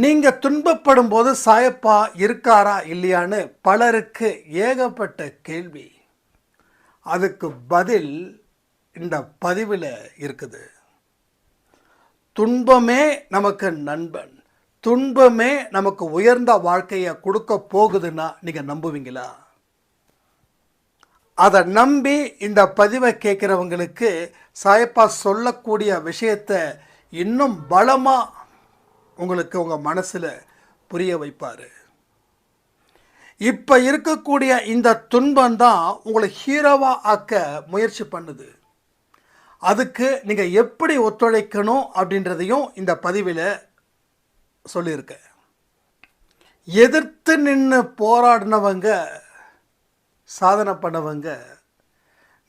நீங்கள் துன்பப்படும் போது சாயப்பா இருக்காரா இல்லையான்னு பலருக்கு ஏகப்பட்ட கேள்வி. அதுக்கு பதில் இந்த பதிவில் இருக்குது. துன்பமே நமக்கு நண்பன், துன்பமே நமக்கு உயர்ந்த வாழ்க்கையை கொடுக்க போகுதுன்னா நீங்கள் நம்புவீங்களா? அதை நம்பி இந்த பதிவை கேட்குறவங்களுக்கு சாயப்பா சொல்லக்கூடிய விஷயத்தை இன்னும் பலமாக உங்களுக்கு உங்கள் மனசில் புரிய வைப்பார். இப்போ இருக்கக்கூடிய இந்த துன்பம் தான் உங்களை ஹீரோவாக ஆக்க முயற்சி பண்ணுது. அதுக்கு நீங்கள் எப்படி ஒத்துழைக்கணும் அப்படின்றதையும் இந்த பதிவில் சொல்லியிருக்கேன். எதிர்த்து நின்று போராடினவங்க, சாதனை பண்ணவங்க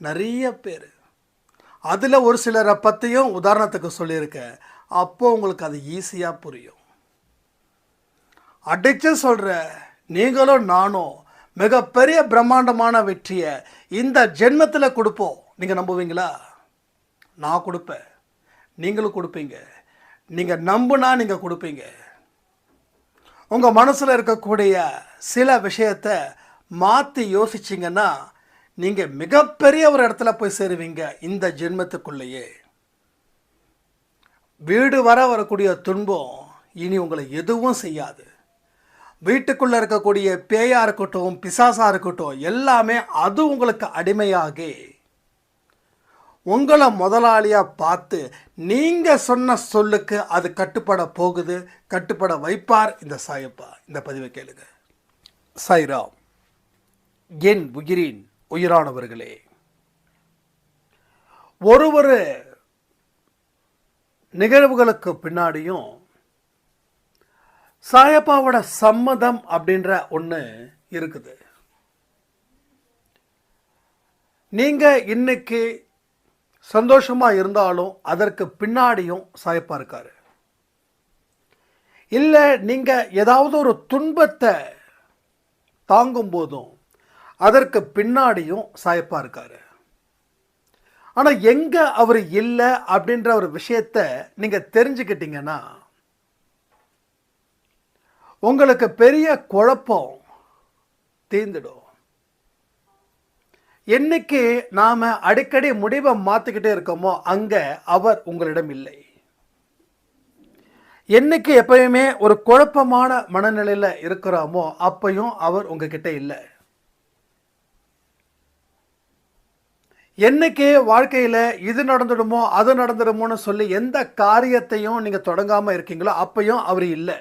நிறைய பேர். அதில் ஒரு சிலரை பற்றியும் உதாரணத்துக்கு சொல்லியிருக்கேன். அப்போ உங்களுக்கு அது ஈஸியாக புரியும். அடித்து சொல்கிற நீங்களும் நானும் மிகப்பெரிய பிரம்மாண்டமான வெற்றியை இந்த ஜென்மத்தில் கொடுப்போம். நீங்கள் நம்புவீங்களா? நான் கொடுப்பேன், நீங்களும் கொடுப்பீங்க. நீங்கள் நம்புனா நீங்கள் கொடுப்பீங்க. உங்கள் மனசில் இருக்கக்கூடிய சில விஷயத்தை மாற்றி யோசிச்சிங்கன்னா நீங்கள் மிகப்பெரிய ஒரு இடத்துல போய் சேருவீங்க இந்த ஜென்மத்துக்குள்ளேயே. வீடு வரக்கூடிய துன்பம் இனி உங்களை எதுவும் செய்யாது. வீட்டுக்குள்ளே இருக்கக்கூடிய பேயா இருக்கட்டும், பிசாசாக இருக்கட்டும், எல்லாமே அது உங்களுக்கு அடிமையாகி உங்களை முதலாளியாக பார்த்து நீங்கள் சொன்ன சொல்லுக்கு அது கட்டுப்பட போகுது, கட்டுப்பட வைப்பார் இந்த சாயப்பா. இந்த பதிவை கேளுங்க. சாய்ராம். என் உயிரின் உயிரானவர்களே, ஒரு நிகழ்வுகளுக்கு பின்னாடியும் சாயப்பாவோட சம்மதம் அப்படின்ற ஒன்று இருக்குது. நீங்கள் இன்னைக்கு சந்தோஷமாக இருந்தாலும் அதற்கு பின்னாடியும் சாயப்பா இருக்காரு. இல்லை நீங்கள் ஏதாவது ஒரு துன்பத்தை தாங்கும் போதும் அதற்கு பின்னாடியும் சாயப்பா இருக்காரு. ஆனால் எங்கே அவர் இல்லை அப்படின்ற ஒரு விஷயத்தை நீங்கள் தெரிஞ்சுக்கிட்டீங்கன்னா உங்களுக்கு பெரிய குழப்பம் தீர்ந்துடும். என்னைக்கு நாம் அடிக்கடி முடிவை மாற்றிக்கிட்டே இருக்கோமோ அங்கே அவர் உங்களிடம் இல்லை. என்னைக்கு எப்பயுமே ஒரு குழப்பமான மனநிலையில் இருக்கிறோமோ அப்பையும் அவர் உங்ககிட்ட இல்லை. என்னைக்கு வாழ்க்கையில் இது நடந்துடுமோ அது நடந்துடுமோன்னு சொல்லி எந்த காரியத்தையும் நீங்கள் தொடங்காமல் இருக்கீங்களோ அப்பையும் அவர் இல்லை.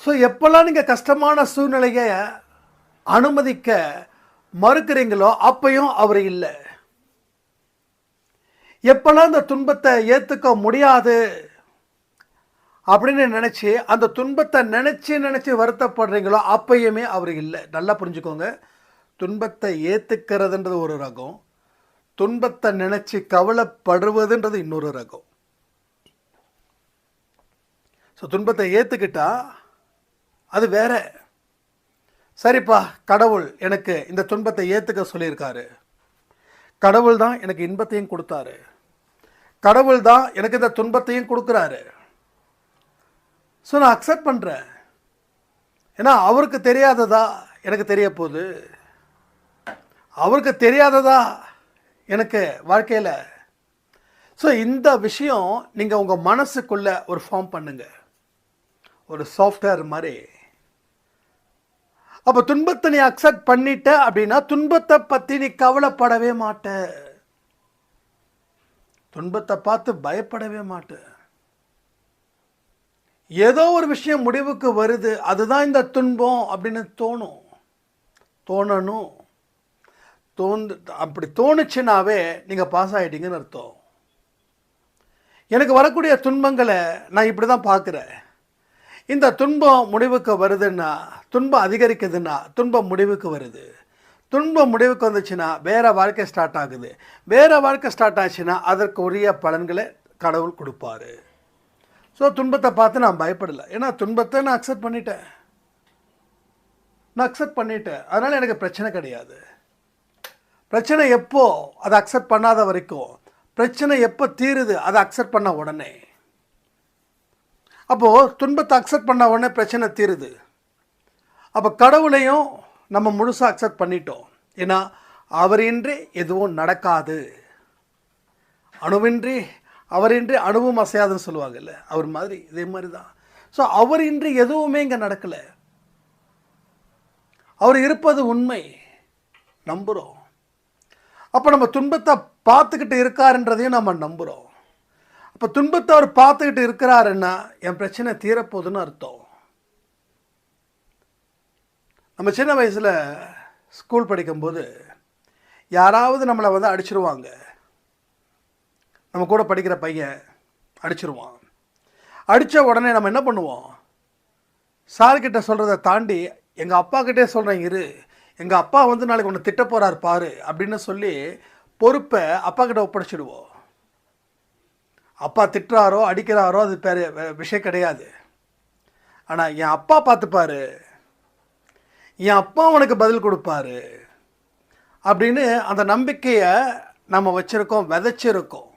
ஸோ எப்போல்லாம் நீங்கள் கஷ்டமான சூழ்நிலையை அனுமதிக்க மறுக்கிறீங்களோ அப்பையும் அவர் இல்லை. எப்போல்லாம் இந்த துன்பத்தை ஏற்றுக்க முடியாது அப்படின்னு நினச்சி அந்த துன்பத்தை நினச்சி வருத்தப்படுறீங்களோ அப்பயுமே அவர் இல்லை. நல்லா புரிஞ்சுக்கோங்க. துன்பத்தை ஏற்றுக்கிறதுன்றது ஒரு ரகம், துன்பத்தை நினச்சி கவலைப்படுவதுன்றது இன்னொரு ரகம். ஸோ துன்பத்தை ஏற்றுக்கிட்டா அது வேற. சரிப்பா, கடவுள் எனக்கு இந்த துன்பத்தை ஏற்றுக்க சொல்லியிருக்காரு, கடவுள் தான் எனக்கு இன்பத்தையும் கொடுத்தாரு, கடவுள் தான் எனக்கு இந்த துன்பத்தையும் கொடுக்குறாரு, ஸோ நான் அக்செப்ட் பண்ணுறேன். ஏன்னா அவருக்கு தெரியாததா எனக்கு தெரிய போகுது, அவருக்கு தெரியாததா எனக்கு வாழ்க்கையில். ஸோ இந்த விஷயம் நீங்கள் உங்கள் மனசுக்குள்ளே ஒரு ஃபார்ம் பண்ணுங்க, ஒரு சாஃப்ட்வேர் மாதிரி. அப்போ துன்பத்தை நீ அக்செப்ட் பண்ணிட்ட அப்படின்னா துன்பத்தை பற்றி நீ கவலைப்படவே மாட்ட, துன்பத்தை பார்த்து பயப்படவே மாட்ட. ஏதோ ஒரு விஷயம் முடிவுக்கு வருது, அதுதான் இந்த துன்பம் அப்படின்னு தோணணும். அப்படி தோணுச்சுனாவே நீங்கள் பாஸ் ஆகிட்டீங்கன்னு அர்த்தம். எனக்கு வரக்கூடிய துன்பங்களை நான் இப்படி தான் பார்க்குறேன். இந்த துன்பம் முடிவுக்கு வருதுன்னா, துன்பம் அதிகரிக்குதுன்னா துன்பம் முடிவுக்கு வருது, துன்பம் முடிவுக்கு வந்துச்சுன்னா வேறு வாழ்க்கை ஸ்டார்ட் ஆகுது, வேறு வாழ்க்கை ஸ்டார்ட் ஆச்சுன்னா அதற்கு உரிய பலன்களை கடவுள் கொடுப்பாரு. ஸோ துன்பத்தை பார்த்து நான் பயப்படலை. ஏன்னா துன்பத்தை நான் அக்செப்ட் பண்ணிட்டேன், அதனால் எனக்கு பிரச்சனை கிடையாது. பிரச்சனை எப்போ அதை அக்செப்ட் பண்ணாத வரைக்கும், பிரச்சனை எப்போ தீருது அதை அக்செப்ட் பண்ண உடனே. அப்போது துன்பத்தை அக்செப்ட் பண்ண உடனே பிரச்சனை தீருது. அப்போ கடவுளையும் நம்ம முழுசாக அக்செப்ட் பண்ணிட்டோம். ஏன்னா அவரின்றி எதுவும் நடக்காது. அணுவின்றி அவரின்றி அணுவும் அசையாதுன்னு சொல்லுவாங்கல்ல, அவர் மாதிரி இதே மாதிரி தான். ஸோ அவரின்றி எதுவுமே இங்கே நடக்கலை. அவர் இருப்பது உண்மை, நம்புகிறோம். அப்போ நம்ம துன்பத்தை பார்த்துக்கிட்டு இருக்காருன்றதையும் நம்ம நம்புகிறோம். அப்போ துன்பத்தை அவர் பார்த்துக்கிட்டு இருக்கிறாருன்னா என் பிரச்சனை தீரப்போகுதுன்னு அர்த்தம். நம்ம சின்ன வயசில் ஸ்கூல் படிக்கும்போது யாராவது நம்மளை வந்து அடிச்சிருவாங்க. நம்ம கூட படிக்கிற பையன் அடிச்சிருவான். அடித்த உடனே நம்ம என்ன பண்ணுவோம்? சார்கிட்ட சொல்கிறத தாண்டி எங்கள் அப்பா கிட்டே சொல்கிறேன் இரு, எங்கள் அப்பா வந்து நாளைக்கு ஒன்று திட்ட போகிறார் பாரு அப்படின்னு சொல்லி பொறுப்பை அப்பா கிட்ட ஒப்படைச்சிடுவோம். அப்பா திட்டுறாரோ அடிக்கிறாரோ அது பெரிய விஷயம் கிடையாது. ஆனால் என் அப்பா பார்த்துப்பாரு, என் அப்பா உனக்கு பதில் கொடுப்பாரு அப்படின்னு அந்த நம்பிக்கையை நம்ம வச்சுருக்கோம், விதைச்சிருக்கோம்.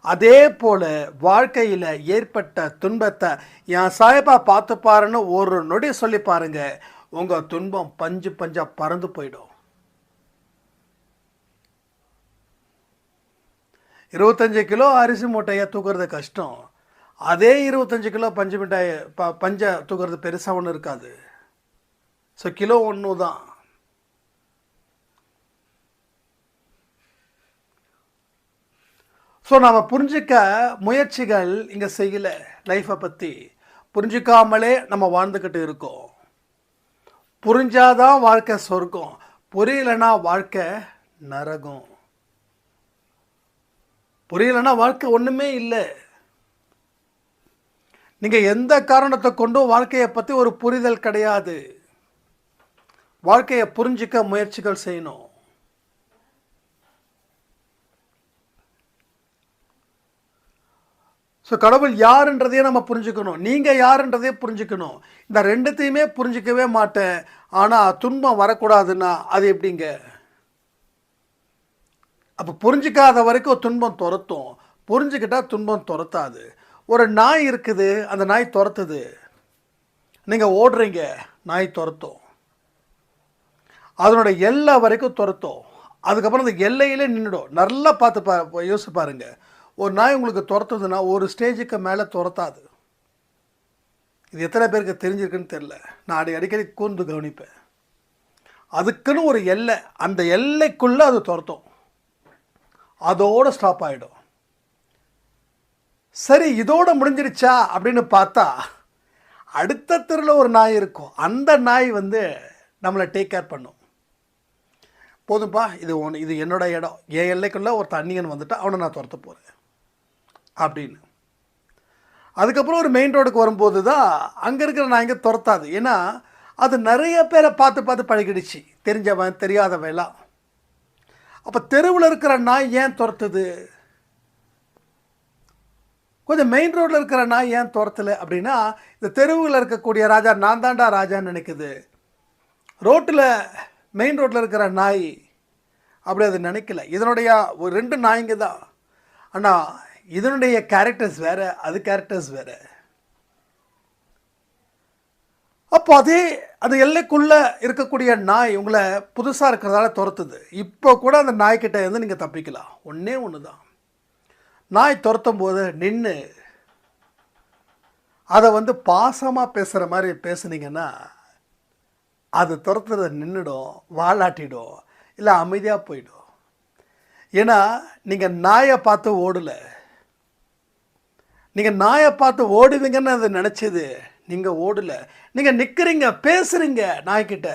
அதே போல் வாழ்க்கையில் ஏற்பட்ட துன்பத்தை என் சாயப்பா பார்த்துப்பாருன்னு ஒரு நொடி சொல்லி பாருங்க, உங்கள் துன்பம் பஞ்சு பஞ்சாக பறந்து போயிடும். 25 கிலோ அரிசி மூட்டையை தூக்குறது கஷ்டம். அதே 25 கிலோ பஞ்சு மிட்டாய் பஞ்சை தூக்குறது பெருசாக ஒன்றும் இருக்காது. ஸோ கிலோ ஒன்று தான். ஸோ நாம் புரிஞ்சிக்க முயற்சிகள் இங்கே செய்யலை. லைஃப்பை பற்றி புரிஞ்சிக்காமலே நம்ம வாழ்ந்துக்கிட்டு இருக்கோம். புரிஞ்சாதான் வாழ்க்கை சொர்க்கம், புரியலைன்னா வாழ்க்கை நரகம். புரியலைன்னா வாழ்க்கை ஒன்றுமே இல்லை. நீங்கள் எந்த காரணத்தை கொண்டும் வாழ்க்கையை பற்றி ஒரு புரிதல் கிடையாது. வாழ்க்கையை புரிஞ்சிக்க முயற்சிகள் செய்யணும். ஸோ கடவுள் யாருன்றதையே நம்ம புரிஞ்சுக்கணும், நீங்கள் யாருன்றதே புரிஞ்சுக்கணும். இந்த ரெண்டுத்தையுமே புரிஞ்சிக்கவே மாட்டேன், ஆனால் துன்பம் வரக்கூடாதுன்னா அது எப்படிங்க? அப்போ புரிஞ்சிக்காத வரைக்கும் துன்பம் துரத்தும், புரிஞ்சுக்கிட்டால் துன்பம் துரத்தாது. ஒரு நாய் இருக்குது, அந்த நாய் துரத்துது, நீங்கள் ஓடுறீங்க, நாய் துரத்தும். அதனோட எல்லை வரைக்கும் துரத்தும், அதுக்கப்புறம் அந்த எல்லையிலே நின்றுடும். நல்லா பார்த்து யோசிச்சு பாருங்க. ஒரு நாய் உங்களுக்கு துரத்துதுன்னா ஒரு ஸ்டேஜுக்கு மேலே துரத்தாது. இது எத்தனை பேருக்கு தெரிஞ்சிருக்குன்னு தெரில. நான் அடிக்கடி கூர்ந்து கவனிப்பேன். அதுக்குன்னு ஒரு எல்லை, அந்த எல்லைக்குள்ளே அது துரத்தும், அதோடு ஸ்டாப் ஆகிடும். சரி, இதோடு முடிஞ்சிருச்சா அப்படின்னு பார்த்தா அடுத்த தெருவில் ஒரு நாய் இருக்கும். அந்த நாய் வந்து நம்மளை டேக் கேர் பண்ணும். போதும்பா, இது என்னோட இடம், என் எல்லைக்குள்ளே ஒரு தண்ணியன் வந்துட்டு அவனை நான் துரத்த போகிறேன் அப்படின்னு. அதுக்கப்புறம் ஒரு மெயின் ரோடுக்கு வரும்போது தான் அங்கே இருக்கிற நாய்ங்க துரத்தாது. ஏன்னா அது நிறைய பேரை பார்த்து பார்த்து பழகிடுச்சு, தெரிஞ்சவன் தெரியாதவன் எல்லாம். அப்போ தெருவில் இருக்கிற நாய் ஏன் துரத்துது? கொஞ்சம் மெயின் ரோட்டில் இருக்கிற நாய் ஏன் துரத்தலை அப்படின்னா, இந்த தெருவில் இருக்கக்கூடிய ராஜா நான் தாண்டா ராஜான்னு நினைக்குது. ரோட்டில் மெயின் ரோட்டில் இருக்கிற நாய் அப்படி அது நினைக்கல. இதனுடைய ஒரு 2 நாய்ங்க தான், ஆனால் இதனுடைய கேரக்டர்ஸ் வேறு, அது கேரக்டர்ஸ் வேறு. அப்போ அதே அந்த எல்லைக்குள்ளே இருக்கக்கூடிய நாய் உங்களை புதுசாக இருக்கிறதால துரத்துது. இப்போ கூட அந்த நாய்கிட்ட இருந்து நீங்கள் தப்பிக்கலாம். ஒன்றே ஒன்று தான், நாய் துரத்தும் போது நின்று அதை வந்து பாசமாக பேசுகிற மாதிரி பேசுனீங்கன்னா அது துரத்துறத நின்றுடும், வாலாட்டிடும், இல்லை அமைதியாக போயிடும். ஏன்னா நீங்கள் நாயை பார்த்து ஓடலை, நீங்கள் நாயை பார்த்து ஓடுவீங்கன்னு அதை நினச்சிது. நீங்கள் ஓடலை, நீங்கள் நிற்கிறீங்க, பேசுகிறீங்க நாய்கிட்ட.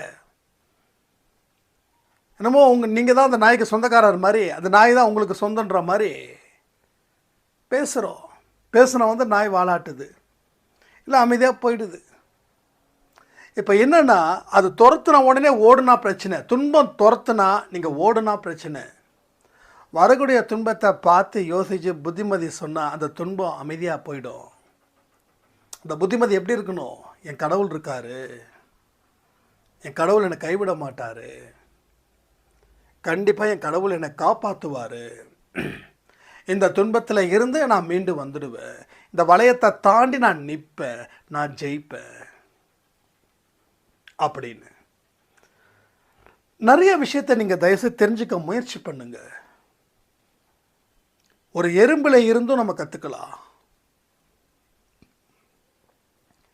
என்னமோ நீங்கள் தான் அந்த நாய்க்கு சொந்தக்காரர் மாதிரி, அந்த நாய் தான் உங்களுக்கு சொந்தன்ற மாதிரி பேசுகிறோம். பேசுனா வந்து நாய் வாலாட்டுது, இல்லை அமைதியாக போயிடுது. இப்போ என்னென்னா, அது துரத்துனா உடனே ஓடுனா பிரச்சனை, துன்பம் துரத்துனா நீங்கள் ஓடுனா பிரச்சனை. வரக்கூடிய துன்பத்தை பார்த்து யோசித்து புத்திமதி சொன்னால் அந்த துன்பம் அமைதியாக போயிடும். அந்த புத்திமதி எப்படி இருக்கணும்? என் கடவுள் இருக்கார், என் கடவுள் என்னை கைவிட மாட்டார், கண்டிப்பாக என் கடவுள் என்னை காப்பாற்றுவார், இந்த துன்பத்தில் இருந்து நான் மீண்டு வந்துடுவேன், இந்த வளையத்தை தாண்டி நான் நிற்பேன், நான் ஜெயிப்பேன் அப்படின்னு. நிறைய விஷயத்தை நீங்கள் தயவுசெய்து தெரிஞ்சுக்க முயற்சி பண்ணுங்க. ஒரு எறும்பில் இருந்தும் நம்ம கற்றுக்கலாம்.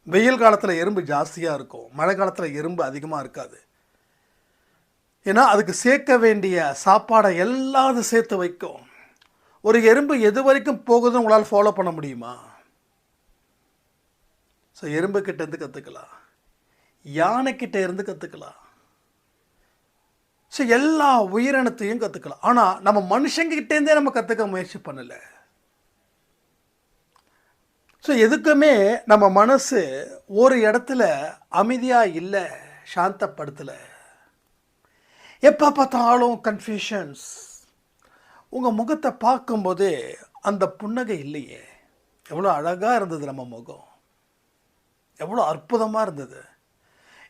வெயில் காலத்தில் எறும்பு ஜாஸ்தியாக இருக்கும், மழை காலத்தில் எறும்பு அதிகமாக இருக்காது. ஏன்னா அதுக்கு சேர்க்க வேண்டிய சாப்பாடை எல்லாத்தையும் சேர்த்து வைக்கும். ஒரு எறும்பு எது வரைக்கும் போகுதுன்னு உங்களால் ஃபாலோ பண்ண முடியுமா? ஸோ எறும்புக்கிட்ட இருந்து கற்றுக்கலாம், யானைக்கிட்ட இருந்து கற்றுக்கலாம், ஸோ எல்லா உயிரினத்தையும் கற்றுக்கலாம். ஆனால் நம்ம மனுஷங்கிட்டேருந்தே நம்ம கற்றுக்க முயற்சி பண்ணலை. ஸோ எதுக்குமே நம்ம மனசு ஒரு இடத்துல அமைதியாக இல்லை, சாந்தப்படுத்தலை. எப்போ பார்த்தாலும் கன்ஃபியூஷன்ஸ். உங்கள் முகத்தை பார்க்கும்போது அந்த புன்னகை இல்லையே. எவ்வளோ அழகாக இருந்தது நம்ம முகம், எவ்வளோ அற்புதமாக இருந்தது.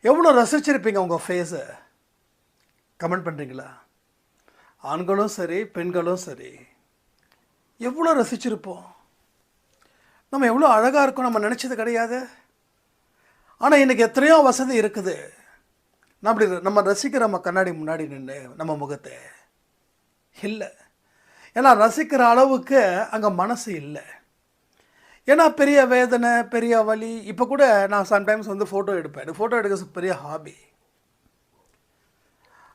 எவ்வளோ ரசிச்சிருப்பீங்க உங்கள் ஃபேஸை. கமெண்ட் பண்ணுறீங்களா? ஆண்களும் சரி பெண்களும் சரி, எவ்வளோ ரசிச்சிருப்போம். நம்ம எவ்வளோ அழகாக இருக்கும் நம்ம நினச்சது கிடையாது. ஆனால் இன்றைக்கி எத்தனையோ வசதி இருக்குது, நம்ம ரசிக்கிற நம்ம கண்ணாடி முன்னாடி நின்று நம்ம முகத்தை இல்லை. ஏன்னா ரசிக்கிற அளவுக்கு அங்கே மனசு இல்லை. ஏன்னா பெரிய வேதனை, பெரிய வலி. இப்போ கூட நான் சம்டைம்ஸ் ஃபோட்டோ எடுப்பேன். எனக்கு ஃபோட்டோ எடுக்க பெரிய ஹாபி.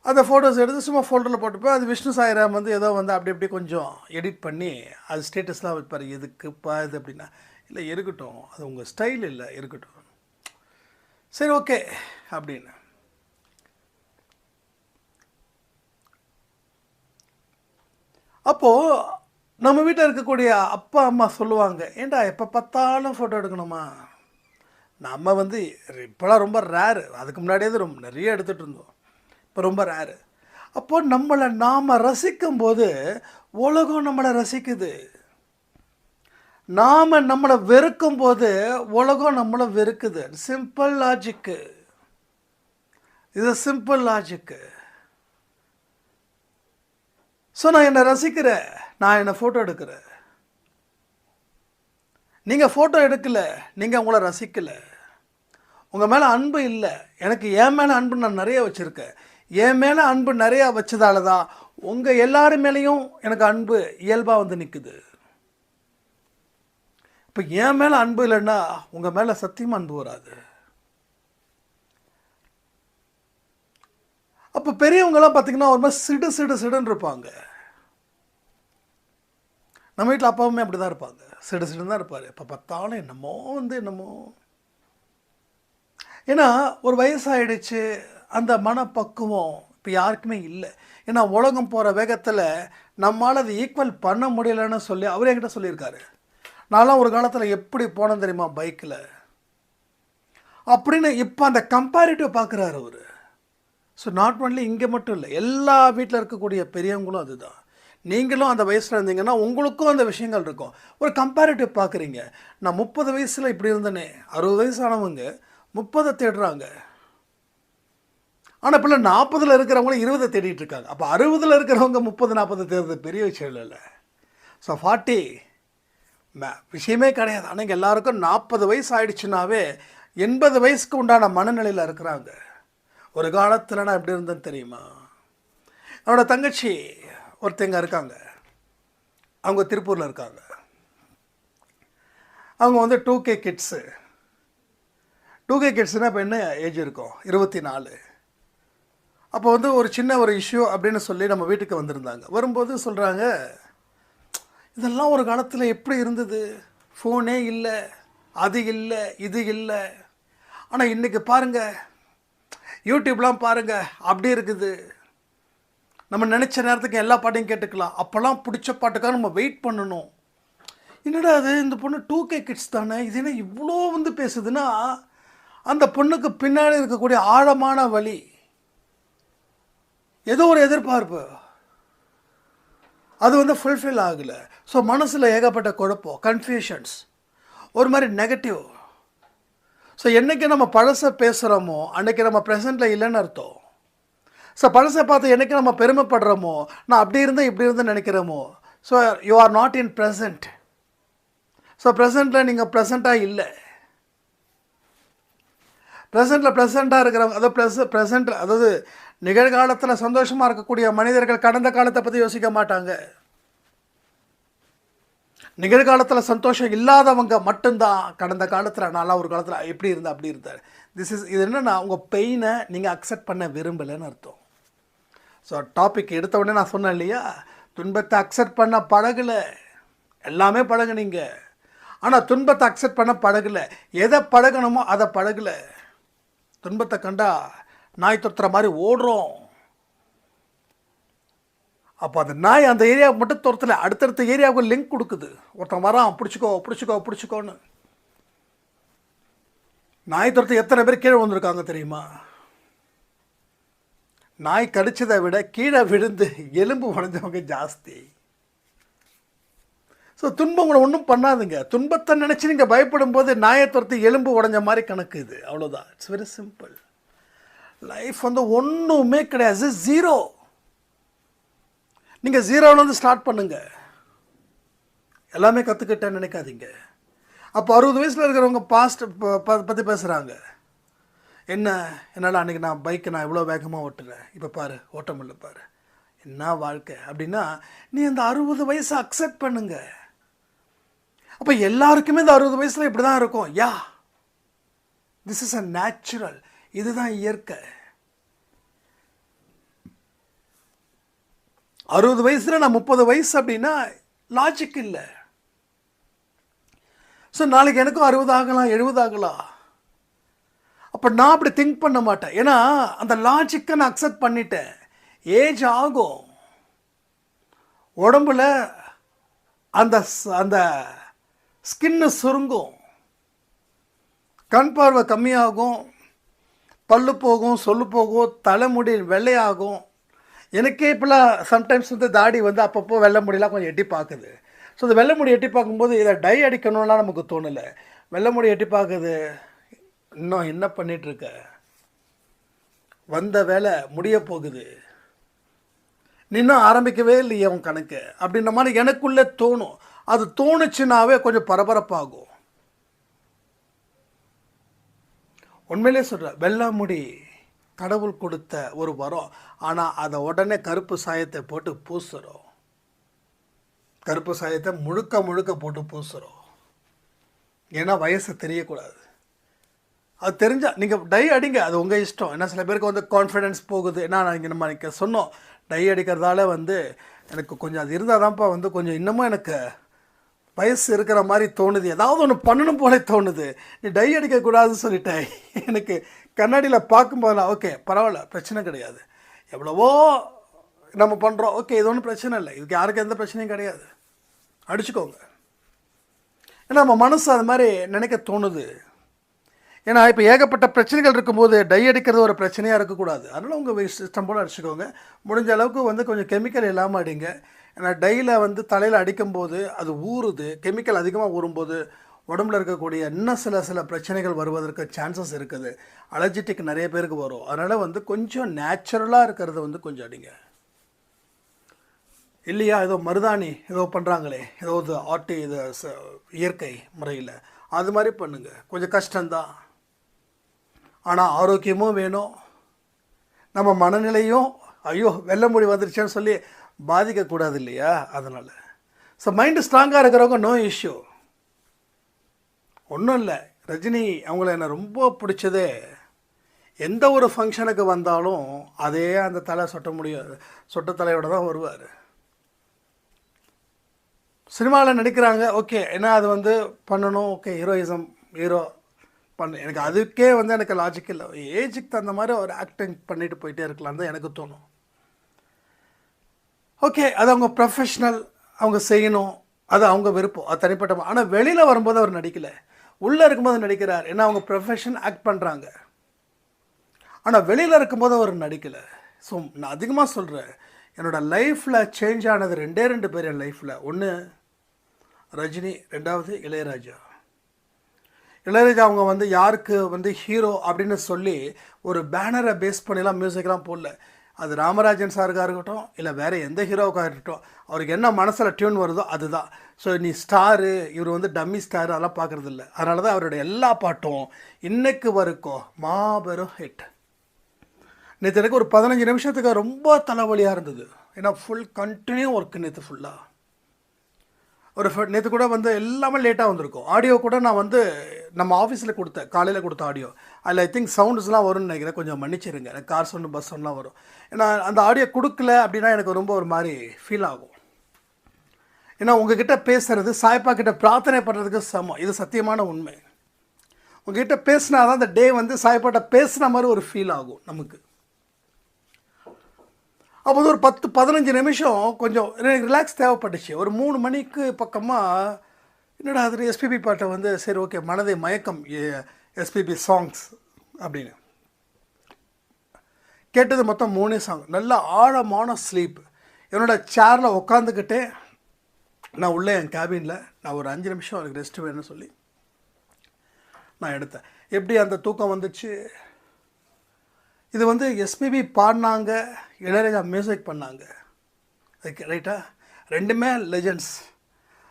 அந்த ஃபோட்டோஸ் எடுத்து சும்மா ஃபோல்டரில் போட்டுப்பேன். அது விஷ்ணு சாய்ராம் ஏதோ அப்படி அப்படி கொஞ்சம் எடிட் பண்ணி அது ஸ்டேட்டஸ்லாம் வைப்பார். எதுக்குப்பா இது அப்படின்னா, இல்லை இருக்கட்டும், அது உங்கள் ஸ்டைல் இல்லை, இருக்கட்டும், சரி ஓகே அப்படின்னு. அப்போது நம்ம வீட்டில் இருக்கக்கூடிய அப்பா அம்மா சொல்லுவாங்க, ஏண்டா எப்போ பார்த்தாலும் ஃபோட்டோ எடுக்கணுமா? நம்ம இப்போலாம் ரொம்ப ரேரு. அதுக்கு முன்னாடியே ரொம்ப நிறைய எடுத்துகிட்டு இருந்தோம், இப்போ ரொம்ப ரேரு. அப்போது நாம் ரசிக்கும்போது உலகம் நம்மளை ரசிக்குது. நாம் நம்மளை வெறுக்கும் போது உலகம் நம்மளை வெறுக்குது. சிம்பிள் லாஜிக்கு இது, சிம்பிள் லாஜிக்கு. ஸோ நான் என்னை ரசிக்கிறேன், நான் என்னை ஃபோட்டோ எடுக்கிறேன். நீங்கள் ஃபோட்டோ எடுக்கலை, நீங்கள் உங்களை ரசிக்கலை, உங்கள் மேலே அன்பு இல்லை. எனக்கு என் மேலே அன்பு நான் நிறைய வச்சுருக்கேன். என் மேலே அன்பு நிறையா வச்சதால தான் உங்கள் எல்லாரும் மேலேயும் எனக்கு அன்பு இயல்பாக நிற்குது. இப்போ என் மேலே அன்பு இல்லைன்னா உங்கள் மேலே சத்தியமாக அன்பு வராது. அப்போ பெரியவங்களாம் பார்த்திங்கன்னா ஒரு மாதிரி சிடுன்னு இருப்பாங்க. நம்ம வீட்டில் அப்பாவுமே அப்படி தான் இருப்பாங்க, சிடுன்னு தான் இருப்பார். இப்போ பார்த்தாலும் என்னமோ ஏன்னா ஒரு வயசாகிடுச்சு, அந்த மனப்பக்குவம் இப்போ யாருக்குமே இல்லை. ஏன்னா உலகம் போகிற வேகத்தில் நம்மளால் அதை ஈக்குவல் பண்ண முடியலைன்னு சொல்லி அவர் என்கிட்ட சொல்லியிருக்காரு. நான்லாம் ஒரு காலத்தில் எப்படி போனேன் தெரியுமா பைக்கில் அப்படின்னு. இப்போ அந்த கம்பேரிட்டிவ் பார்க்குறாரு அவர். ஸோ நாட் ஒன்லி இங்கே மட்டும் இல்லை, எல்லா வீட்டில் இருக்கக்கூடிய பெரியவங்களும் அதுதான். நீங்களும் அந்த வயசில் இருந்தீங்கன்னா உங்களுக்கும் அந்த விஷயங்கள் இருக்கும். ஒரு கம்பேரிட்டிவ் பார்க்குறீங்க. நான் 30 வயசில் இப்படி இருந்தேனே, 60 வயசானவங்க 30 தேடுறாங்க. ஆனால் இப்போ 40 இருக்கிறவங்களும் 20 தேடிட்டு இருக்காங்க. அப்போ 60 இருக்கிறவங்க 30-40 தேடுறது பெரிய விஷயம் இல்லை. ஸோ 40 விஷயமே கிடையாது. ஆனால் இங்கே எல்லாருக்கும் 40 வயசு ஆயிடுச்சுனாவே 80 வயசுக்கு உண்டான மனநிலையில் இருக்கிறாங்க. ஒரு காலத்தில் நான் எப்படி இருந்தேன்னு தெரியுமா? என்னோட தங்கச்சி ஒருத்தங்க இருக்காங்க, அவங்க திருப்பூரில் இருக்காங்க. அவங்க 2K கிட்ஸு. 2K கிட்ஸ்னால் இப்போ என்ன ஏஜ் இருக்கும்? 24. அப்போ ஒரு சின்ன ஒரு இஷ்யூ அப்படின்னு சொல்லி நம்ம வீட்டுக்கு வந்திருந்தாங்க. வரும்போது சொல்கிறாங்க, இதெல்லாம் ஒரு காலத்தில் எப்படி இருந்தது? ஃபோனே இல்லை, அது இல்லை, இது இல்லை. ஆனால் இன்றைக்கி பாருங்கள், யூடியூப்லாம் பாருங்கள், அப்படி இருக்குது. நம்ம நினச்ச நேரத்துக்கு எல்லா பாட்டையும் கேட்டுக்கலாம். அப்போல்லாம் பிடிச்ச பாட்டுக்காக நம்ம வெயிட் பண்ணணும். என்னடா அது, இந்த பொண்ணு 2K கிட்ஸ் தானே, இது என்ன இவ்வளோ பேசுதுன்னா அந்த பொண்ணுக்கு பின்னாடி இருக்கக்கூடிய ஆழமான வலி, ஏதோ ஒரு எதிர்பார்ப்பு, அது ஃபுல்ஃபில் ஆகலை. ஸோ மனசில் ஏகப்பட்ட குழப்பம், கன்ஃபியூஷன்ஸ், ஒரு மாதிரி நெகட்டிவ். ஸோ என்றைக்கு நம்ம பழசை பேசுகிறோமோ அன்றைக்கி நம்ம ப்ரெசண்ட்டில் இல்லைன்னு அர்த்தம். ஸோ பழசை பார்த்து என்னைக்கு நம்ம பெருமைப்படுறோமோ, நான் அப்படி இருந்தேன் இப்படி இருந்தேன் நினைக்கிறோமோ, so you are not in present. So ப்ரெசண்ட்டில் நீங்கள் ப்ரெசண்ட்டாக இல்லை. ப்ரெசண்ட்டாக இருக்கிறவங்க, அதாவது ப்ரெசண்ட்டில், அதாவது நிகழ்காலத்தில் சந்தோஷமாக இருக்கக்கூடிய மனிதர்கள் கடந்த காலத்தை பற்றி யோசிக்க மாட்டாங்க. நிகழ்காலத்தில் சந்தோஷம் இல்லாதவங்க மட்டும்தான் கடந்த காலத்தில் நான்லாம் ஒரு காலத்தில் எப்படி இருந்தேன் அப்படி இருந்தார். இது என்னென்னா, உங்கள் பெயினை நீங்கள் அக்செப்ட் பண்ண விரும்பலைன்னு அர்த்தம். ஸோ டாபிக் எடுத்த உடனே நான் சொன்னேன் இல்லையா, துன்பத்தை அக்செப்ட் பண்ண பழகலை. எல்லாமே பழகுனீங்க, ஆனால் துன்பத்தை அக்செப்ட் பண்ண பழகலை. எதை பழகணுமோ அதை பழகலை. துன்பத்தை கண்டா நாய் துரத்துற மாதிரி ஓடுறோம். அப்போ அந்த நாய் அந்த ஏரியாவுக்கு மட்டும் துரத்தலை, அடுத்தடுத்த ஏரியாவுக்கு லிங்க் கொடுக்குது. ஒருத்தன் வரான், பிடிச்சிக்கோ பிடிச்சிக்கோ பிடிச்சிக்கோன்னு. நாய் துரத்து எத்தனை பேர் கீழே விழுந்திருக்காங்க தெரியுமா? நாய் கடிச்சதை விட கீழே விழுந்து எலும்பு உடைஞ்சவங்க ஜாஸ்தி. ஸோ துன்பம் கூட ஒன்றும் பண்ணாதுங்க. துன்பத்தை நினச்சி நீங்கள் பயப்படும் போது நாயை துரத்து எலும்பு உடைஞ்ச மாதிரி கணக்கு இது. அவ்வளோதான். It's very simple. லைஃப் வந்து ஒன்றுமே கிடையாது, ஜீரோ. நீங்கள் ஜீரோவிலேருந்து ஸ்டார்ட் பண்ணுங்க. எல்லாமே கற்றுக்கிட்டேன்னு நினைக்காதீங்க. அப்போ 60 வயசில் இருக்கிறவங்க பாஸ்ட் பற்றி பேசுகிறாங்க. என்னால் அன்றைக்கி நான் பைக்கை நான் எவ்வளோ வேகமாக ஓட்டுறேன், இப்போ பாரு ஓட்ட முடியல பாரு, என்ன வாழ்க்கை அப்படின்னா, நீ அந்த 60 வயசை அக்செப்ட் பண்ணுங்க. அப்போ எல்லாருக்குமே இந்த 60 வயசில் இப்படி தான் இருக்கும். யா, திஸ் இஸ் அ நேச்சுரல். இதுதான் இயற்கை. 60 வயசில் நான் 30 வயசு அப்படின்னா லாஜிக் இல்லை. ஸோ நாளைக்கு எனக்கும் 60 ஆகலாம், 70 ஆகலாம். அப்போ நான் அப்படி திங்க் பண்ண மாட்டேன். ஏன்னா அந்த லாஜிக்கை நான் அக்செப்ட் பண்ணிட்டேன். ஏஜ் ஆகும், உடம்புல அந்த அந்த ஸ்கின்னு சுருங்கும், கண் பார்வை கம்மியாகும், பல்லு போகும், சொல்லு போகும், தலைமுடி வெள்ளையாகும். எனக்கே இப்போலாம் சம்டைம்ஸ் வந்து தாடி வந்து அப்பப்போ வெள்ளை முடியெலாம் கொஞ்சம் எட்டி பார்க்குது. ஸோ இந்த வெள்ளை முடி எட்டி பார்க்கும்போது இதை டை அடிக்கணும்லாம் நமக்கு தோணலை. வெள்ளை முடி எட்டி பார்க்குது, இன்னும் என்ன பண்ணிகிட்ருக்க, வந்த வேலை முடிய போகுது, நீ இன்னும் ஆரம்பிக்கவே இல்லையே உன் கணக்கு அப்படின்ற மாதிரி எனக்குள்ளே தோணும். அது தோணுச்சுனாவே கொஞ்சம் பரபரப்பாகும். உண்மையிலே சொல்கிறேன், வெள்ளை முடி கடவுள் கொடுத்த ஒரு வரம். ஆனால் அதை உடனே கருப்பு சாயத்தை போட்டு பூசுகிறோம். கருப்பு சாயத்தை முழுக்க முழுக்க போட்டு பூசுகிறோம். ஏன்னா வயசு தெரியக்கூடாது. அது தெரிஞ்சால் நீங்கள் டை அடிங்க, அது உங்கள் இஷ்டம். ஏன்னா சில பேருக்கு வந்து கான்ஃபிடென்ஸ் போகுது. ஏன்னா நான் இங்கே நம்ம இன்றைக்கி சொன்னோம், டை அடிக்கிறதால வந்து எனக்கு கொஞ்சம் அது இருந்தால் தான்ப்பா வந்து கொஞ்சம் இன்னமும் எனக்கு வயசு இருக்கிற மாதிரி தோணுது, ஏதாவது ஒன்று பண்ணணும் போல தோணுது. நீ டை அடிக்கக்கூடாதுன்னு சொல்லிட்டேன். எனக்கு கண்ணாடியில் பார்க்கும்போதெல்லாம் ஓகே பரவாயில்ல, பிரச்சனை கிடையாது, எவ்வளவோ நம்ம பண்ணுறோம், ஓகே இது ஒன்றும் பிரச்சனை இல்லை, இதுக்கு யாருக்கு எந்த பிரச்சனையும் கிடையாது, அடிச்சுக்கோங்க. ஏன்னா நம்ம மனசு அது மாதிரி நினைக்க தோணுது. ஏன்னா இப்போ ஏகப்பட்ட பிரச்சனைகள் இருக்கும்போது டை அடிக்கிறது ஒரு பிரச்சனையாக இருக்கக்கூடாது. அதனால் உங்கள் இஷ்டம் போல் அடிச்சுக்கோங்க. முடிஞ்ச அளவுக்கு வந்து கொஞ்சம் கெமிக்கல் இல்லாமல் அடிங்க. ஏன்னா டையில் வந்து தலையில் அடிக்கும்போது அது ஊறுது, கெமிக்கல் அதிகமாக ஊறும்போது உடம்புல இருக்கக்கூடிய இன்னும் சில பிரச்சனைகள் வருவதற்கு சான்சஸ் இருக்குது. அலர்ஜிட்டிக் நிறைய பேருக்கு வரும். அதனால் வந்து கொஞ்சம் நேச்சுரலாக இருக்கிறத வந்து கொஞ்சம் அடிங்க. இல்லையா ஏதோ மருதாணி ஏதோ பண்ணுறாங்களே, ஏதோ இது இது இயற்கை முறையில் அது மாதிரி பண்ணுங்கள். கொஞ்சம் கஷ்டம்தான், ஆனால் ஆரோக்கியமும் வேணும். நம்ம மனநிலையும் ஐயோ வெள்ளை முடி வந்துருச்சேன்னு சொல்லி பாதிக்கக்கூடாது இல்லையா? அதனால் ஸோ மைண்டு ஸ்ட்ராங்காக இருக்கிறவங்க நோ இஷ்யூ, ஒன்றும் இல்லை. ரஜினி அவங்கள என்ன ரொம்ப பிடிச்சதே, எந்த ஒரு ஃபங்க்ஷனுக்கு வந்தாலும் அதே அந்த தலை சொட்ட தலையோடு தான் வருவார். சினிமாவில் நடிக்கிறாங்க, ஓகே ஏன்னா அது வந்து பண்ணணும், ஓகே ஹீரோ பண்ண, எனக்கு அதுக்கே வந்து எனக்கு லாஜிக் இல்லை. ஏஜுக்கு தகுந்த மாதிரி ஒரு ஆக்டிங் பண்ணிட்டு போயிட்டே இருக்கலாம் தான் எனக்கு தோணும். ஓகே அது அவங்க ப்ரொஃபஷ்னல், அவங்க செய்யணும், அது அவங்க விருப்பம், அது தனிப்பட்ட. ஆனால் வெளியில் வரும்போது அவர் நடிக்கலை, உள்ளே இருக்கும்போது நடிக்கிறார். ஏன்னா அவங்க ப்ரொஃபஷன் ஆக்ட் பண்ணுறாங்க. ஆனால் வெளியில் இருக்கும்போது அவர் நடிக்கலை. ஸோ நான் அதிகமாக சொல்கிறேன், என்னோடய லைஃப்பில் சேஞ்ச் ஆனது 2 பேர் என் லைஃப்பில். ஒன்று ரஜினி, 2வது இளையராஜா. இளையராஜா அவங்க வந்து யாருக்கு வந்து ஹீரோ அப்படின்னு சொல்லி ஒரு பேனரை பேஸ் பண்ணிலாம் மியூசிக்லாம் போடல. அது ராமராஜன் சாருக்காக இருக்கட்டும் இல்லை வேறு எந்த ஹீரோவுக்காக இருக்கட்டும், அவருக்கு என்ன மனசில் டியூன் வருதோ அதுதான். ஸோ நீ ஸ்டாரு, இவர் வந்து டம்மி ஸ்டாரு அதெல்லாம் பார்க்குறது இல்லை. அதனால தான் அவருடைய எல்லா பாட்டும் இன்னைக்கு வரைக்கும் மாபெரும் ஹிட். நேற்று எனக்கு ஒரு 15 நிமிஷத்துக்கு ரொம்ப தலைவலியாக இருந்தது. ஏன்னா ஃபுல் கண்டினியூ ஒர்க் நேற்று ஃபுல்லாக. நேற்று கூட வந்து எல்லாமே லேட்டாக வந்திருக்கும். ஆடியோ கூட நான் வந்து நம்ம ஆஃபீஸில் கொடுத்தேன், காலையில் கொடுத்த ஆடியோ. அதில் ஐ திங்க் சவுண்ட்ஸ்லாம் வரும்னு நினைக்கிறேன், கொஞ்சம் மன்னிச்சிருங்க. எனக்கு கார் சவுண்டு பஸ் சவுண்ட்லாம் வரும். ஏன்னா அந்த ஆடியோ கொடுக்கல அப்படின்னா எனக்கு ரொம்ப ஒரு மாதிரி ஃபீல் ஆகும். ஏன்னா உங்ககிட்ட பேசுகிறது சாய்ப்பா கிட்ட பிரார்த்தனை பண்ணுறதுக்கு சமம். இது சத்தியமான உண்மை. உங்ககிட்ட பேசினா தான் அந்த டே வந்து சாய்ப்பாட்ட பேசுன மாதிரி ஒரு ஃபீல் ஆகும் நமக்கு. அப்போ ஒரு 10-15 நிமிஷம் கொஞ்சம் எனக்கு ரிலாக்ஸ் தேவைப்பட்டுச்சு. ஒரு 3 மணிக்கு பக்கமாக என்னடா அது எஸ்பிபி பாட்டை வந்து சரி ஓகே மனதை மயக்கம் எஸ்பிபி சாங்ஸ் அப்படின்னு கேட்டது. மொத்தம் 3 சாங். நல்ல ஆழமான ஸ்லீப். என்னோடய சேரில் உட்காந்துக்கிட்டே நான் உள்ளே என் கேபினில் நான் ஒரு 5 நிமிஷம் எனக்கு ரெஸ்ட் வேணும்னு சொல்லி நான் எடுத்தேன். எப்படி அந்த தூக்கம் வந்துச்சு? இது வந்து எஸ்பிபி பாடினாங்க, இளையராஜா மியூசிக் பண்ணாங்க, ரைட்டா? ரெண்டுமே லெஜெண்ட்ஸ்.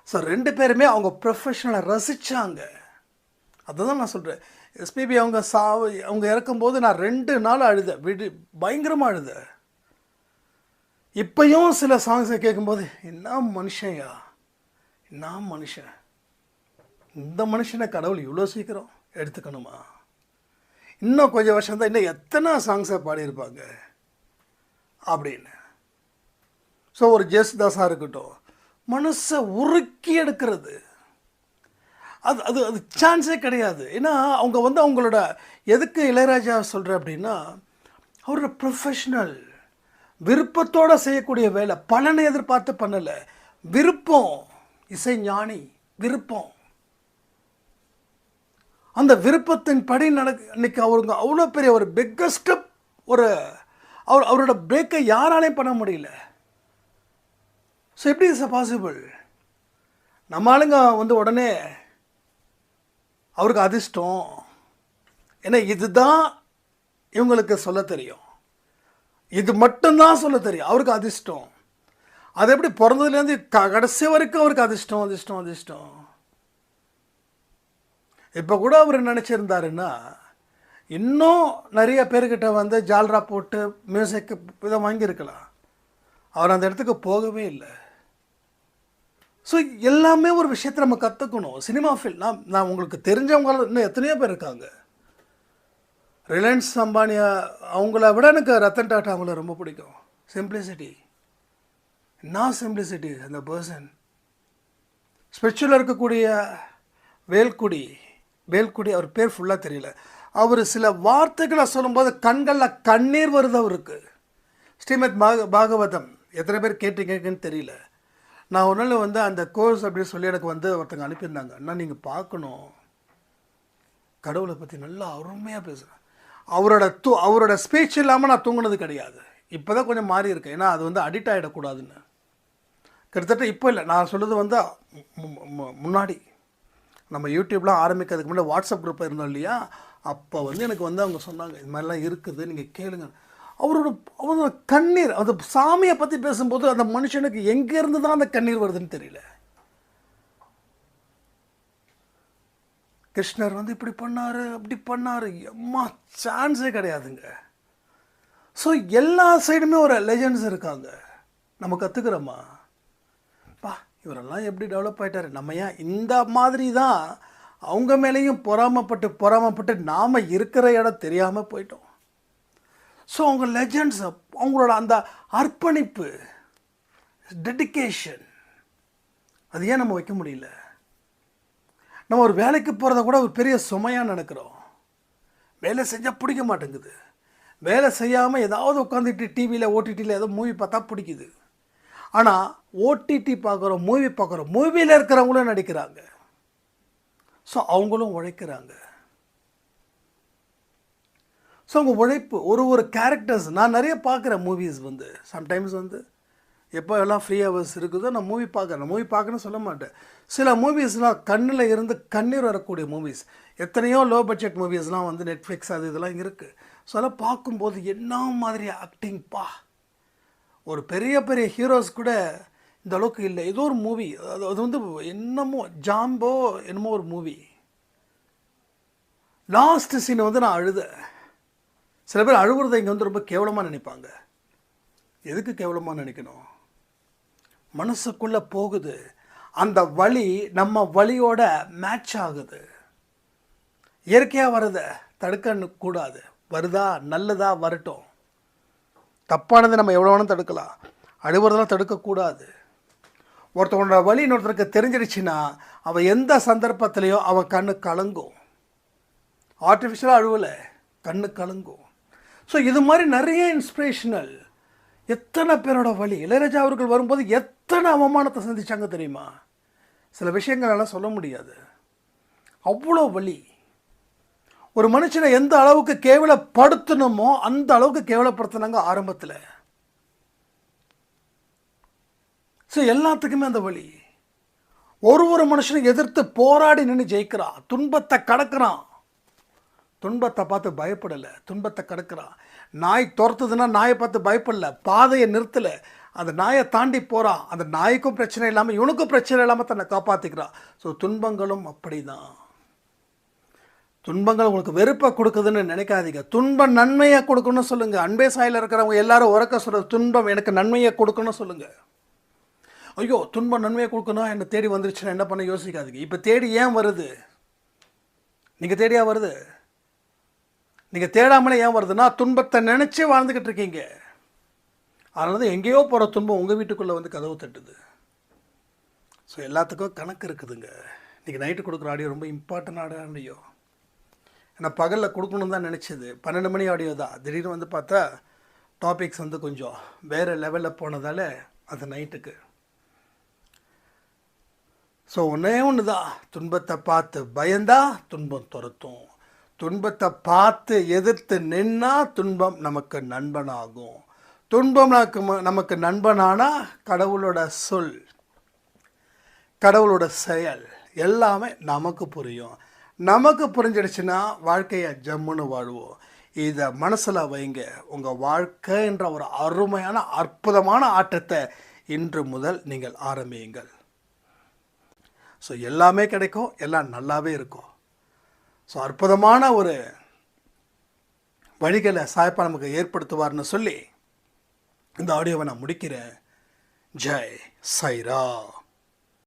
ஸோ 2 பேருமே அவங்க ப்ரொஃபஷனலை ரசித்தாங்க. அதுதான் நான் சொல்கிறேன். எஸ்பிபி அவங்க இறக்கும்போது நான் 2 நாள் அழுதேன், பயங்கரமாக அழுதேன். இப்போயும் சில சாங்ஸை கேட்கும்போது என்ன மனுஷன்யா, என்ன மனுஷன், இந்த மனுஷனை கடவுள் இவ்வளோ சீக்கிரம் எடுத்துக்கணுமா? இன்னும் கொஞ்சம் வருஷம் தான், இன்னும் எத்தனை சாங்ஸை பாடியிருப்பாங்க அப்படின்னு. ஸோ ஒரு ஜெயசுதாஸாக இருக்கட்டும், மனசை உருக்கி எடுக்கிறது அது அது அது சான்ஸே கிடையாது. ஏன்னா அவங்க வந்து அவங்களோட எதுக்கு இளையராஜா சொல்கிறேன் அப்படின்னா, அவரோட ப்ரொஃபஷ்னல் விருப்பத்தோடு செய்யக்கூடிய வேலை, பலனை எதிர்பார்த்து பண்ணலை, விருப்பம். இசை ஞானி, விருப்பம். அந்த விருப்பத்தின் படி இன்னைக்கு அவருங்க அவ்வளோ பெரிய ஒரு பிக்கஸ்ட் ஒரு அவரோட பிரேக்கை யாராலையும் பண்ண முடியல. ஸோ எப்படி இஸ் பாசிபிள்? நம்ம ஆளுங்க வந்து உடனே அவருக்கு அதிர்ஷ்டம், ஏன்னா இதுதான் இவங்களுக்கு சொல்ல தெரியும், இது மட்டும்தான் சொல்ல தெரியும். அவருக்கு அதிர்ஷ்டம். அது எப்படி பிறந்ததுலேருந்து கடைசி வரைக்கும் அவருக்கு அதிர்ஷ்டம் அதிர்ஷ்டம் அதிர்ஷ்டம். இப்போ கூட அவர் நினச்சிருந்தாருன்னா இன்னும் நிறைய பேர்கிட்ட வந்து ஜால்ரா போட்டு மியூசிக் இதை வாங்கியிருக்கலாம். அவர் அந்த இடத்துக்கு போகவே இல்லை. ஸோ எல்லாமே ஒரு விஷயத்தை நம்ம கற்றுக்கணும். சினிமா ஃபீல்ட் நான் உங்களுக்கு தெரிஞ்சவங்க இன்னும் எத்தனையோ பேர் இருக்காங்க. ரிலையன்ஸ் அம்பானியா அவங்கள விட எனக்கு ரத்தன் டாட்டா அவங்கள ரொம்ப பிடிக்கும். சிம்பிளிசிட்டி, நான் சிம்பிளிசிட்டி அந்த பர்சன். ஸ்பிரிச்சுவலாக இருக்கக்கூடிய வேல்குடி அவர் பேர் ஃபுல்லாக தெரியல. அவர் சில வார்த்தைகளை சொல்லும்போது கண்களில் கண்ணீர் வருது அவருக்கு. ஸ்ரீமத் பாகவதம் எத்தனை பேர் கேட்டீங்கன்னு தெரியல. நான் ஒரு நாள் வந்து அந்த கோர்ஸ் அப்படின்னு சொல்லி எனக்கு வந்து ஒருத்தங்க அனுப்பியிருந்தாங்க. அண்ணா நீங்கள் பார்க்கணும், கடவுளை பற்றி நல்லா அருமையாக பேசுகிறேன். அவரோட ஸ்பீச் இல்லாமல் நான் தூங்கினது கிடையாது. இப்போ தான் கொஞ்சம் மாறி இருக்கேன், ஏன்னா அது வந்து அடிக்ட் ஆகிடக்கூடாதுன்னு. கிட்டத்தட்ட இப்போ இல்லை, நான் சொல்கிறது வந்து முன்னாடி நம்ம யூடியூப்லாம் ஆரம்பிக்கிறதுக்கு முன்னாடி வாட்ஸ்அப் குரூப்பில் இருந்தோம் இல்லையா, அப்போ வந்து எனக்கு வந்து அவங்க சொன்னாங்க இது மாதிரிலாம் இருக்குது, நீங்கள் கேளுங்க. அவரோட கண்ணீர், அந்த சாமியை பற்றி பேசும்போது அந்த மனுஷனுக்கு எங்கேருந்து தான் அந்த கண்ணீர் வருதுன்னு தெரியல. கிருஷ்ணர் வந்து இப்படி பண்ணார் அப்படி பண்ணார், எம்மா சான்ஸே கிடையாதுங்க. ஸோ எல்லா சைடுமே ஒரு லெஜெண்ட்ஸ் இருக்காங்க. நம்ம கற்றுக்குறோமா? இவரெல்லாம் எப்படி டெவலப் ஆகிட்டார், நம்ம ஏன் இந்த மாதிரி தான் அவங்க மேலேயும் பொறாமப்பட்டு நாம் இருக்கிற இடம் தெரியாமல் போயிட்டோம். ஸோ அவங்க லெஜெண்ட்ஸ், அவங்களோட அந்த அர்ப்பணிப்பு, டெடிக்கேஷன், அது ஏன் நம்ம வைக்க முடியல? நம்ம ஒரு வேலைக்கு போகிறத கூட ஒரு பெரிய சுமையாக நினைக்கிறோம். வேலை செஞ்சால் பிடிக்க மாட்டேங்குது. வேலை செய்யாமல் ஏதாவது உட்காந்துட்டு டிவியில் ஓடிடியில் ஏதோ மூவி பார்த்தா பிடிக்குது. ஆனால் ஓடிடி பார்க்குறோம், மூவியில் இருக்கிறவங்களும் நடிக்கிறாங்க. ஸோ அவங்களும் உழைக்கிறாங்க. ஸோ அவங்க உழைப்பு, ஒரு கேரக்டர்ஸ் நான் நிறைய பார்க்குறேன் மூவிஸ் வந்து. சம்டைம்ஸ் வந்து எப்போ எல்லாம் ஃப்ரீ ஹவர்ஸ் இருக்குதோ நான் மூவி பார்க்குறேன். மூவி பார்க்கணும்னு சொல்ல மாட்டேன். சில மூவிஸ்லாம் கண்ணில் இருந்து கண்ணீர் வரக்கூடிய மூவிஸ், எத்தனையோ லோ பட்ஜெட் மூவிஸ்லாம் வந்து நெட்ஃப்ளிக்ஸ் அது இதெல்லாம் இருக்குது. ஸோ அதெல்லாம் பார்க்கும்போது என்ன மாதிரி ஆக்டிங்ப்பா, ஒரு பெரிய பெரிய ஹீரோஸ் கூட இந்த அளவுக்கு இல்லை. ஏதோ ஒரு மூவி அது வந்து என்னமோ ஜாம்போ என்னமோ ஒரு மூவி, லாஸ்ட் சீனை வந்து நான் அழுதேன். சில பேர் அழுகுறதை இங்கே வந்து ரொம்ப கேவலமாக நினைப்பாங்க. எதுக்கு கேவலமாக நினைக்கணும்? மனசுக்குள்ளே போகுது, அந்த வலி நம்ம வலியோட மேட்ச் ஆகுது. இயற்கையாக வருத தடுக்க கூடாது. வருதா நல்லதா வரட்டும், தப்பானது நம்ம எவ்வளோ வேணும் தடுக்கலாம், அழுவுறதெல்லாம் தடுக்கக்கூடாது. ஒருத்தவனோட வலி இன்னொருத்தருக்கு தெரிஞ்சிடுச்சுன்னா அவன் எந்த சந்தர்ப்பத்திலையோ அவன் கண்ணு கலங்கும். ஆர்டிஃபிஷியலாக அழுவலை, கண்ணு கலங்கும். ஸோ இது மாதிரி நிறைய இன்ஸ்பிரேஷனல். எத்தனை பேரோட வலி, இளையராஜா அவர்கள் வரும்போது எத்தனை அவமானத்தை சந்திச்சாங்க தெரியுமா? சில விஷயங்களெல்லாம் சொல்ல முடியாது, அவ்வளோ வலி. ஒரு மனுஷனை எந்த அளவுக்கு கேவலப்படுத்தணுமோ அந்த அளவுக்கு கேவலப்படுத்தினாங்க ஆரம்பத்தில். ஸோ எல்லாத்துக்குமே அந்த வலி. ஒரு மனுஷனை எதிர்த்து போராடி நின்று ஜெயிக்கிறான், துன்பத்தை கடக்கிறான். துன்பத்தை பார்த்து பயப்படலை, துன்பத்தை கடக்கிறான். நாய் துரத்துதுன்னா நாயை பார்த்து பயப்படல, பாதையை நிறுத்தலை, அந்த நாயை தாண்டி போகிறான். அந்த நாய்க்கும் பிரச்சனை இல்லாமல் இவனுக்கும் பிரச்சனை இல்லாமல் தன்னை காப்பாற்றிக்கிறான். ஸோ துன்பங்களும் அப்படி தான். துன்பங்கள் உங்களுக்கு வெறுப்பை கொடுக்குதுன்னு நினைக்காதீங்க. துன்பம் நன்மையை கொடுக்கணும்னு சொல்லுங்கள். அன்பே சாயில் இருக்கிறவங்க எல்லாரும் உறக்க சொல்கிறது, துன்பம் எனக்கு நன்மையை கொடுக்கணும்னு சொல்லுங்கள். ஐயோ துன்பம் நன்மையை கொடுக்கணும் என்னை தேடி வந்துருச்சுன்னா என்ன பண்ண யோசிக்காதீங்க. இப்போ தேடி ஏன் வருது? நீங்கள் தேடியா வருது? நீங்கள் தேடாமலே ஏன் வருதுன்னா துன்பத்தை நினச்சி வாழ்ந்துக்கிட்டு இருக்கீங்க. அதனால தான் எங்கேயோ போகிற துன்பம் உங்கள் வீட்டுக்குள்ளே வந்து கதவு தட்டுது. ஸோ எல்லாத்துக்கும் கணக்கு இருக்குதுங்க. இன்றைக்கி நைட்டு கொடுக்குற ஆடியோ ரொம்ப இம்பார்ட்டன்டான ஆடியோ. ஏன்னா பகலில் கொடுக்கணுன்னு தான் நினச்சது, 12 மணி ஆடியோ தான். திடீர்னு வந்து பார்த்தா டாபிக்ஸ் வந்து கொஞ்சம் வேறு லெவலில் போனதால் அது நைட்டுக்கு. ஸோ ஒன்று தான், துன்பத்தை பார்த்து பயந்தா துன்பம் துரத்தும். துன்பத்தை பார்த்து எதிர்த்து நின்னா துன்பம் நமக்கு நண்பனாகும். துன்பம் நமக்கு நண்பனானா கடவுளோட சொல், கடவுளோட செயல் எல்லாமே நமக்கு புரியும். நமக்கு புரிஞ்சிடுச்சுன்னா வாழ்க்கையை ஜம்முன்னு வாழ்வோம். இதை மனசில் வைங்க. உங்கள் வாழ்க்கைன்ற ஒரு அருமையான அற்புதமான ஆட்டத்தை இன்று முதல் நீங்கள் ஆரம்பியுங்கள். ஸோ எல்லாமே கிடைக்கும், எல்லாம் நல்லாவே இருக்கும். ஸோ அற்புதமான ஒரு வழிகளை சாய்ப்பா நமக்கு ஏற்படுத்துவார்னு சொல்லி இந்த ஆடியோவை நான் முடிக்கிறேன். ஜெய் சாய்ராம்.